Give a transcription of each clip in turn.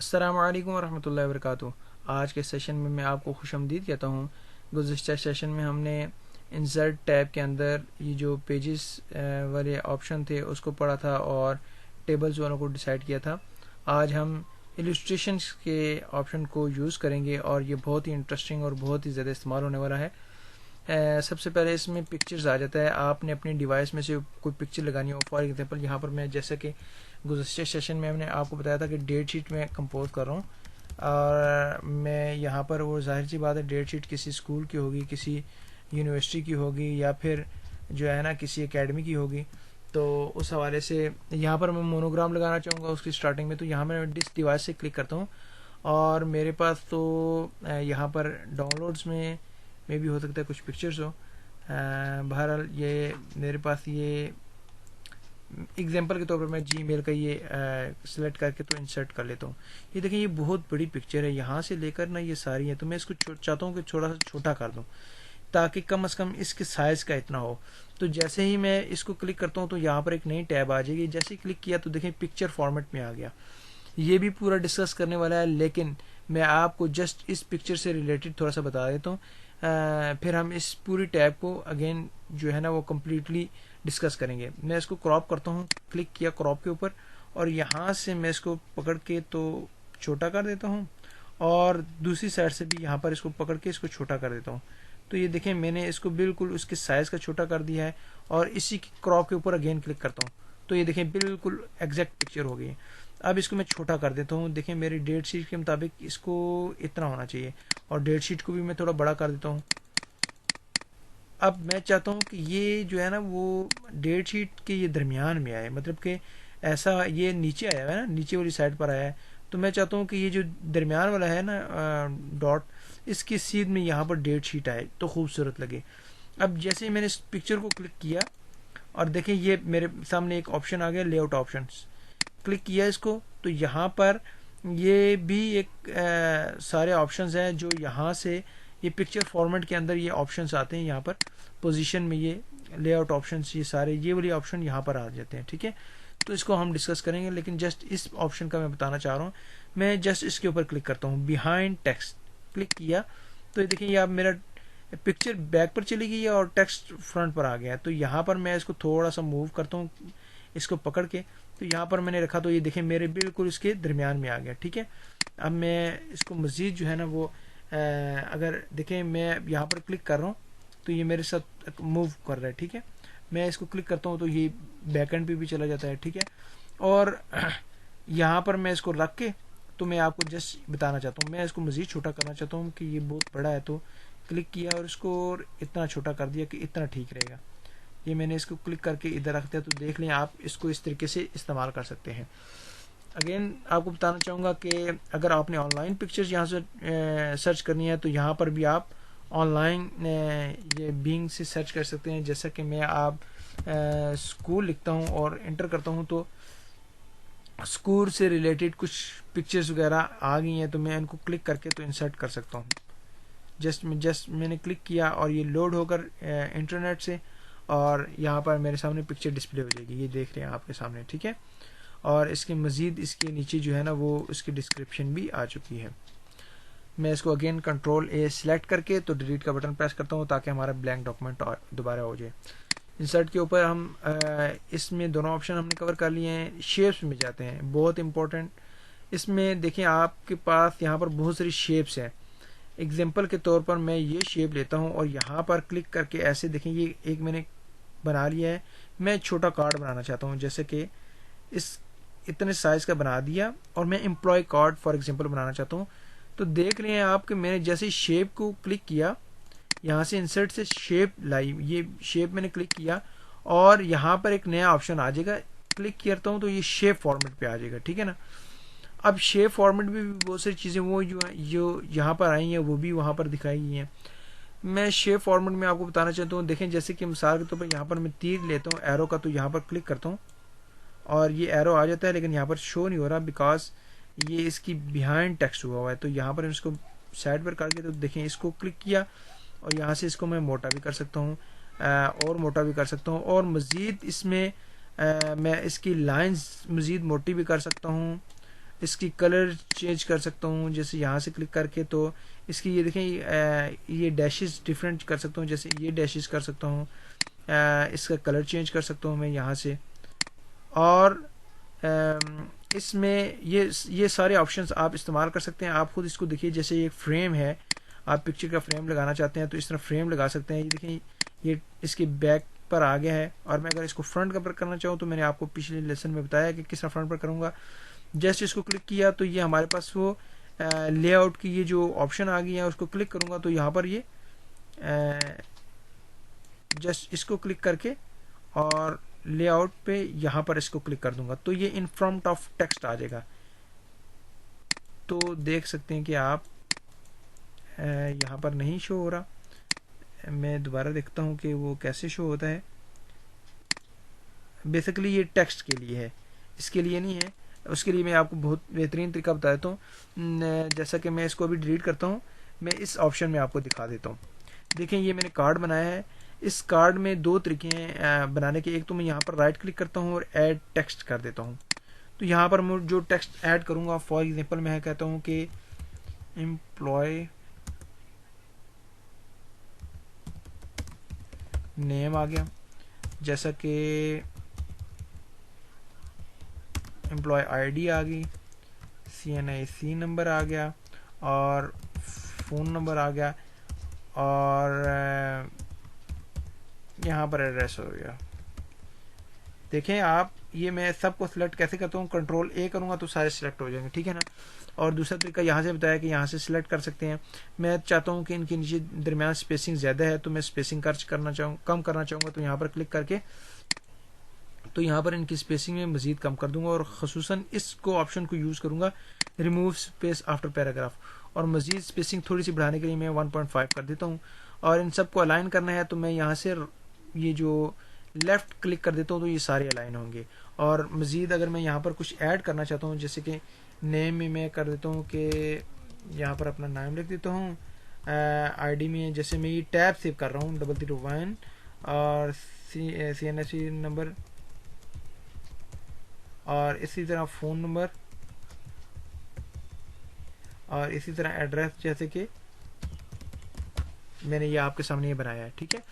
अस्सलामु अलैकुम वरहमतुल्लाहि वबरकातुहू। आज के सेशन में मैं आपको खुशामदीद कहता हूँ। गुज़िश्ता सेशन में हमने इंसर्ट टैब के अंदर ये जो पेजेस वाले ऑप्शन थे उसको पढ़ा था और टेबल्स वालों को डिसाइड किया था। आज हम इलस्ट्रेशंस के ऑप्शन को यूज़ करेंगे और ये बहुत ही इंटरेस्टिंग और बहुत ही ज़्यादा इस्तेमाल होने वाला है। सबसे पहले इसमें पिक्चर्स आ जाता है। आपने अपनी डिवाइस में से कोई पिक्चर लगानी हो, फॉर एग्जांपल यहाँ पर मैं जैसे कि गुज़श्ता सेशन में हमने आपको बताया था कि डेट शीट में कंपोज कर रहा हूँ और मैं यहाँ पर वो जाहिर सी बात है डेट शीट किसी स्कूल की होगी, किसी यूनिवर्सिटी की होगी या फिर जो है ना किसी एकेडमी की होगी। तो उस हवाले से यहाँ पर मैं मोनोग्राम लगाना चाहूँगा उसकी स्टार्टिंग में। तो यहाँ मैं डिस डिवाइस से क्लिक करता हूँ और मेरे पास तो यहाँ पर डाउनलोड्स में भी हो सकता है कुछ पिक्चर्स हो। बहरहाल ये मेरे पास ये एग्जांपल के तौर पर मैं जीमेल का ये सिलेक्ट करके तो इंसर्ट कर लेता हूँ। ये देखें ये बहुत बड़ी पिक्चर है, यहाँ से लेकर ना ये सारी है। तो मैं इसको चाहता हूँ कि थोड़ा सा छोटा कर दूँ ताकि कम से कम इसके साइज़ का इतना हो। तो जैसे ही मैं इसको क्लिक करता हूँ तो यहाँ पर एक नई टैब आ जाएगी। जैसे ही क्लिक किया तो देखें पिक्चर फॉर्मेट में आ गया। ये भी पूरा डिस्कस करने वाला है, लेकिन मैं आपको जस्ट इस पिक्चर से रिलेटेड थोड़ा सा बता देता हूँ। फिर हम इस पूरी टैब को अगेन जो है ना वो कम्प्लीटली डिस्कस करेंगे। मैं इसको क्रॉप करता हूँ, क्लिक किया क्रॉप के ऊपर और यहाँ से मैं इसको पकड़ के तो छोटा कर देता हूँ और दूसरी साइड से भी यहाँ पर इसको पकड़ के इसको छोटा कर देता हूँ। तो ये देखें मैंने इसको बिल्कुल उसके साइज़ का छोटा कर दिया है और इसी क्रॉप के ऊपर अगेन क्लिक करता हूँ तो ये देखें बिल्कुल एग्जैक्ट पिक्चर हो गई है। अब इसको मैं छोटा कर देता हूँ। देखें मेरी डेट शीट के मुताबिक इसको इतना होना चाहिए और डेट शीट को भी मैं थोड़ा बड़ा कर देता हूँ। अब मैं चाहता हूँ कि ये जो है ना वो डेट शीट के ये दरमियान में आए, मतलब कि ऐसा ये नीचे आया है ना, नीचे वाली साइड पर आया है। तो मैं चाहता हूँ कि ये जो दरमियान वाला है ना डॉट, इसकी सीध में यहाँ पर डेट शीट आए तो खूबसूरत लगे। अब जैसे ही मैंने इस पिक्चर को क्लिक किया और देखें ये मेरे सामने एक ऑप्शन आ गया लेआउट ऑप्शंस। क्लिक किया इसको तो यहाँ पर ये भी एक सारे ऑप्शंस हैं जो यहाँ से ये पिक्चर फॉर्मेट के अंदर ये ऑप्शंस आते हैं। यहाँ पर पोजीशन में ये लेआउट ऑप्शंस, ये सारे ये वाले ऑप्शन यहाँ पर आ जाते हैं। ठीक है, तो इसको हम डिस्कस करेंगे, लेकिन जस्ट इस ऑप्शन का मैं बताना चाह रहा हूँ। मैं जस्ट इसके ऊपर क्लिक करता हूँ, बिहाइंड टेक्स्ट क्लिक किया तो ये देखिए अब मेरा पिक्चर बैक पर चली गई है और टेक्स्ट फ्रंट पर आ गया है। तो यहाँ पर मैं इसको थोड़ा सा मूव करता हूँ इसको पकड़ के, तो यहाँ पर मैंने रखा तो ये देखें मेरे बिल्कुल इसके दरमियान में आ गया। ठीक है, अब मैं इसको मज़ीद जो है ना वो अगर देखें मैं यहाँ पर क्लिक कर रहा हूँ तो ये मेरे साथ मूव कर रहा है। ठीक है, मैं इसको क्लिक करता हूँ तो ये बैक एंड पे भी चला जाता है। ठीक है, और यहाँ पर मैं इसको रख के तो मैं आपको जस्ट बताना चाहता हूँ, मैं इसको मज़ीद छोटा करना चाहता हूँ कि ये बहुत बड़ा है। तो क्लिक किया और इसको इतना छोटा कर दिया कि इतना ठीक रहेगा। ये मैंने इसको क्लिक करके इधर रख दिया तो देख लें आप इसको इस तरीके से इस्तेमाल कर सकते हैं। अगेन आपको बताना चाहूँगा कि अगर आपने ऑनलाइन पिक्चर्स यहाँ से सर्च करनी है तो यहाँ पर भी आप ऑनलाइन ये बिंग से सर्च कर सकते हैं। जैसा कि मैं आप स्कूल लिखता हूँ और इंटर करता हूँ तो स्कूल से रिलेटेड कुछ पिक्चर्स वगैरह आ गई हैं, तो मैं इनको क्लिक करके तो इंसर्ट कर सकता हूँ। जस्ट मैंने क्लिक किया और ये लोड होकर इंटरनेट से और यहाँ पर मेरे सामने पिक्चर डिस्प्ले हो जाएगी, ये देख रहे हैं आपके सामने। ठीक है, और इसके मज़ीद इसके नीचे जो है ना वो उसकी डिस्क्रिप्शन भी आ चुकी है। मैं इसको अगेन कंट्रोल ए सिलेक्ट करके तो डिलीट का बटन प्रेस करता हूँ ताकि हमारा ब्लैंक डॉक्यूमेंट दोबारा हो जाए। इंसर्ट के ऊपर हम इसमें दोनों ऑप्शन हमने कवर कर लिए हैं। शेप्स में जाते हैं, बहुत इंपॉर्टेंट। इसमें देखें आपके पास यहाँ पर बहुत सारी शेप्स हैं। एग्जांपल के तौर पर मैं ये शेप लेता हूँ और यहाँ पर क्लिक करके ऐसे देखें ये एक मैंने बना लिया है। मैं छोटा कार्ड बनाना चाहता हूँ, जैसे कि इस इतने साइज़ का बना दिया और मैं एम्प्लॉय कार्ड फॉर एग्जांपल बनाना चाहता हूँ। तो देख रहे हैं आप कि मैंने जैसे शेप को क्लिक किया, यहाँ से इंसर्ट से शेप लाई, ये शेप मैंने क्लिक किया और यहाँ पर एक नया ऑप्शन आ जाएगा। क्लिक करता हूँ तो ये शेप फॉर्मेट पे आ जाएगा। ठीक है ना, अब शेप फॉर्मेट में भी बहुत सारी चीज़ें वो जो यहाँ पर आई हैं वो भी वहाँ पर दिखाई गई हैं। मैं शेप फॉर्मेट में आपको बताना चाहता हूँ। देखें जैसे कि मिसाल के तौर पर यहाँ पर मैं तीर लेता हूँ एरो का, तो यहाँ पर क्लिक करता हूँ और ये एरो आ जाता है, लेकिन यहाँ पर शो नहीं हो रहा बिकॉज ये इसकी बिहाइंड टेक्स्ट हुआ है। तो यहाँ पर इसको साइड पर करके तो देखें इसको क्लिक किया और यहाँ से इसको मैं मोटा भी कर सकता हूँ और मोटा भी कर सकता हूँ और मज़ीद इसमें मैं इसकी लाइंस मज़ीद मोटी भी कर सकता हूँ। इसकी कलर चेंज कर सकता हूँ, जैसे यहाँ से क्लिक करके तो इसकी ये देखें ये डैशेस डिफरेंट कर सकता हूँ, जैसे ये डैशेस कर सकता हूँ, इसका कलर चेंज कर सकता हूँ मैं यहाँ से। और इसमें ये सारे ऑप्शंस आप इस्तेमाल कर सकते हैं। आप खुद इसको देखिए, जैसे ये फ्रेम है, आप पिक्चर का फ्रेम लगाना चाहते हैं तो इस तरह फ्रेम लगा सकते हैं। ये देखिए ये इसके बैक पर आ गया है। और मैं अगर इसको फ्रंट पर करना चाहूँ तो मैंने आपको पिछले लेसन में बताया कि किस तरह फ्रंट पर करूँगा। जस्ट इसको क्लिक किया तो ये हमारे पास वो लेआउट की ये जो ऑप्शन आ गई है, उसको क्लिक करूँगा तो यहाँ पर ये जस्ट इसको क्लिक करके और लेआउट पे यहाँ पर इसको क्लिक कर दूंगा तो ये इन फ्रंट ऑफ टेक्स्ट आ जाएगा। तो देख सकते हैं कि आप यहाँ पर नहीं शो हो रहा। मैं दोबारा देखता हूँ कि वो कैसे शो होता है। बेसिकली ये टेक्स्ट के लिए है, इसके लिए नहीं है। उसके लिए मैं आपको बहुत बेहतरीन तरीका बता देता हूँ। जैसा कि मैं इसको अभी डिलीट करता हूँ, मैं इस ऑप्शन में आपको दिखा देता हूँ। देखें ये मैंने कार्ड बनाया है। इस कार्ड में दो तरीके हैं बनाने के। एक तो मैं यहाँ पर राइट क्लिक करता हूँ और ऐड टेक्स्ट कर देता हूँ। तो यहाँ पर मैं जो टेक्स्ट ऐड करूँगा, फॉर एग्जांपल मैं कहता हूँ कि एम्प्लॉय नेम आ गया, जैसा कि एम्प्लॉय आईडी आ गई, CNIC नंबर आ गया और फ़ोन नंबर आ गया और यहाँ पर एड्रेस हो गया। देखें आप, ये मैं सबको सिलेक्ट कैसे करता हूँ, कंट्रोल A करूँगा तो सारे सिलेक्ट हो जाएंगे, ठीक है ना। और दूसरा तरीका यहाँ से बताया कि यहाँ से सिलेक्ट कर सकते हैं। मैं चाहता हूँ कि इनके नीचे दरमियान स्पेसिंग ज़्यादा है तो मैं स्पेसिंग कम करना चाहूँगा तो यहाँ पर क्लिक करके तो यहाँ पर इनकी स्पेसिंग में मज़ीद कम कर दूंगा। और ख़ुसूसन इसको ऑप्शन को यूज़ करूँगा, रिमूव स्पेस आफ्टर पैराग्राफ। और मज़ीद स्पेसिंग थोड़ी सी बढ़ाने के लिए मैं 1.5 कर देता हूँ। और इन सबको अलाइन करना है तो मैं यहाँ से ये जो लेफ़्ट क्लिक कर देता हूँ तो ये सारे अलाइन होंगे। और मज़ीद अगर मैं यहाँ पर कुछ ऐड करना चाहता हूँ, जैसे कि नेम में मैं कर देता हूँ कि यहाँ पर अपना नाम लिख देता हूँ। आईडी में जैसे मैं ये टैब सेव कर रहा हूँ 331 और CNIC नंबर और इसी तरह फ़ोन नंबर और इसी तरह एड्रेस, जैसे कि मैंने ये आपके सामने ये बनाया है, ठीक है।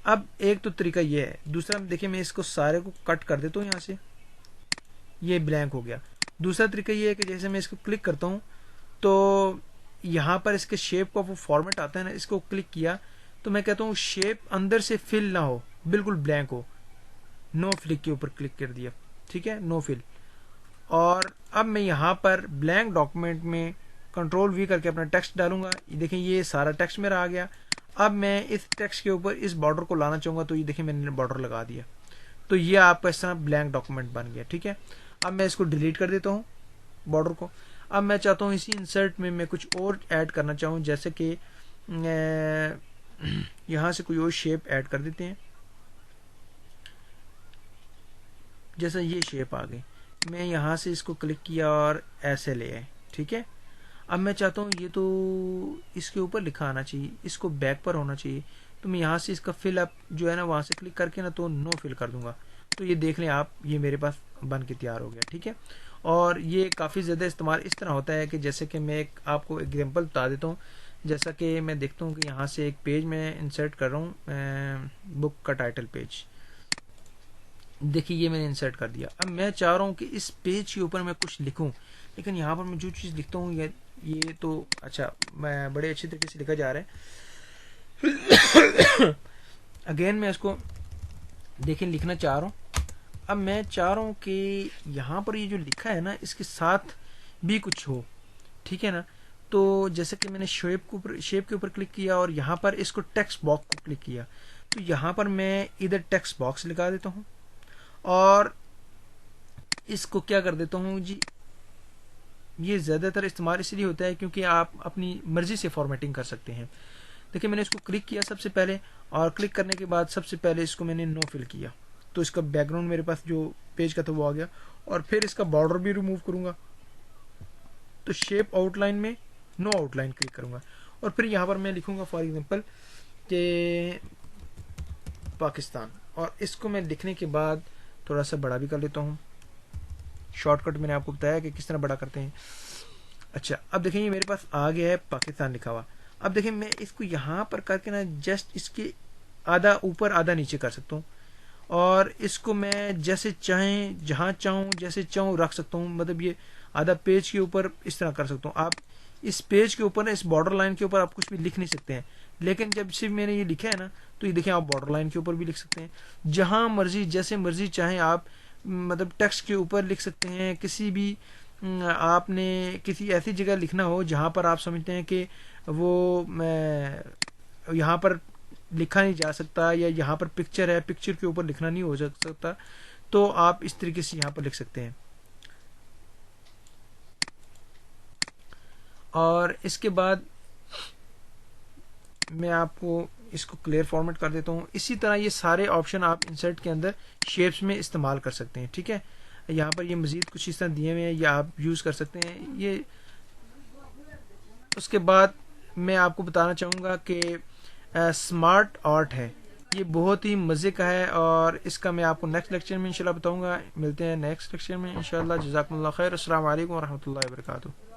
अब एक तो तरीका ये है। दूसरा देखिए मैं इसको सारे को कट कर देता हूँ, यहाँ से ये ब्लैंक हो गया। दूसरा तरीका ये है कि जैसे मैं इसको क्लिक करता हूँ तो यहाँ पर इसके शेप का वो फॉर्मेट आता है ना, इसको क्लिक किया तो मैं कहता हूँ शेप अंदर से फिल ना हो, बिल्कुल ब्लैंक हो। नो फिल के ऊपर क्लिक कर दिया, ठीक है, नो फिल। और अब मैं यहाँ पर ब्लैंक डॉक्यूमेंट में कंट्रोल V करके अपना टेक्स्ट डालूंगा। देखें ये सारा टेक्स्ट मेरा आ गया। अब मैं इस टेक्स्ट के ऊपर इस बॉर्डर को लाना चाहूँगा तो ये देखें मैंने बॉर्डर लगा दिया। तो ये आपका इस तरह ब्लैंक डॉक्यूमेंट बन गया, ठीक है। अब मैं इसको डिलीट कर देता हूँ बॉर्डर को। अब मैं चाहता हूँ इसी इंसर्ट में मैं कुछ और ऐड करना चाहूँ, जैसे कि यहाँ से कोई और शेप ऐड कर देते हैं। जैसा ये शेप आ गई, मैं यहाँ से इसको क्लिक किया और ऐसे ले आए, ठीक है। अब मैं चाहता हूँ ये तो इसके ऊपर लिखा आना चाहिए, इसको बैक पर होना चाहिए। तो मैं यहाँ से इसका फिल अप जो है ना, वहाँ से क्लिक करके ना तो नो फिल कर दूंगा। तो ये देख लें आप, ये मेरे पास बन के तैयार हो गया, ठीक है। और ये काफ़ी ज़्यादा इस्तेमाल इस तरह होता है कि जैसे कि मैं आपको एग्जांपल बता देता हूँ। जैसा कि मैं देखता हूँ कि यहाँ से एक पेज में इंसर्ट कर रहा हूँ, बुक का टाइटल पेज। देखिए ये मैंने इंसर्ट कर दिया। अब मैं चाह रहा हूँ कि इस पेज के ऊपर मैं कुछ लिखूँ, लेकिन यहाँ पर मैं जो चीज़ लिखता हूँ ये तो अच्छा मैं बड़े अच्छे तरीके से लिखा जा रहा है। अगेन मैं इसको देखें लिखना चाह रहा हूँ। अब मैं चाह रहा हूँ कि यहाँ पर ये जो लिखा है ना, इसके साथ भी कुछ हो, ठीक है ना। तो जैसे कि मैंने शेप के ऊपर क्लिक किया और यहाँ पर इसको टेक्स्ट बॉक्स को क्लिक किया, तो यहाँ पर मैं इधर टेक्स्ट बॉक्स लगा देता हूँ और इसको क्या कर देता हूँ जी, ये ज़्यादातर इस्तेमाल इसलिए होता है क्योंकि आप अपनी मर्ज़ी से फॉर्मेटिंग कर सकते हैं। देखिए मैंने इसको क्लिक किया सबसे पहले, और क्लिक करने के बाद सबसे पहले इसको मैंने नो फिल किया, तो इसका बैकग्राउंड मेरे पास जो पेज का था वो आ गया। और फिर इसका बॉर्डर भी रिमूव करूँगा, तो शेप आउटलाइन में नो आउटलाइन क्लिक करूँगा। और फिर यहाँ पर मैं लिखूँगा फॉर एग्जांपल कि पाकिस्तान, और इसको मैं लिखने के बाद थोड़ा सा बड़ा भी कर लेता हूँ। शॉर्टकट मैंने आपको बताया कि किस तरह बड़ा करते हैं। अच्छा, अब देखें ये मेरे पास आ गया है पाकिस्तान लिखा हुआ। अब देखें मैं इसको यहाँ पर करके ना जस्ट इसके आधा ऊपर आधा नीचे कर सकता हूँ, और इसको मैं जैसे चाहें जहाँ चाहूँ जैसे चाहूँ रख सकता हूँ। मतलब ये आधा पेज के ऊपर इस तरह कर सकता हूँ। आप इस पेज के ऊपर ना इस बॉर्डर लाइन के ऊपर आप कुछ भी लिख नहीं सकते हैं, लेकिन जब से मैंने ये लिखा है ना तो ये देखें आप बॉर्डर लाइन के ऊपर भी लिख सकते हैं, जहाँ मर्जी जैसे मर्जी चाहें आप मतलब टेक्स्ट के ऊपर लिख सकते हैं। किसी भी आपने किसी ऐसी जगह लिखना हो जहाँ पर आप समझते हैं कि वो यहाँ पर लिखा नहीं जा सकता, या यहाँ पर पिक्चर है पिक्चर के ऊपर लिखना नहीं हो सकता, तो आप इस तरीके से यहाँ पर लिख सकते हैं। और इसके बाद मैं आपको इसको क्लियर फॉर्मेट कर देता हूँ। इसी तरह ये सारे ऑप्शन आप इंसर्ट के अंदर शेप्स में इस्तेमाल कर सकते हैं। ठीक है, यहाँ पर ये मज़ीद कुछ इस तरह दिए हुए हैं, ये आप यूज़ कर सकते हैं ये। उसके बाद मैं आपको बताना चाहूँगा कि स्मार्ट आर्ट है, ये बहुत ही मज़े का है, और इसका मैं आपको नेक्स्ट लेक्चर में इंशाल्लाह बताऊँगा। मिलते हैं नेक्स्ट लेक्चर में इंशाल्लाह। जज़ाकुमुल्लाह खैर। अस्सलाम वालेकुम व रहमतुल्लाहि व बरकातुहू।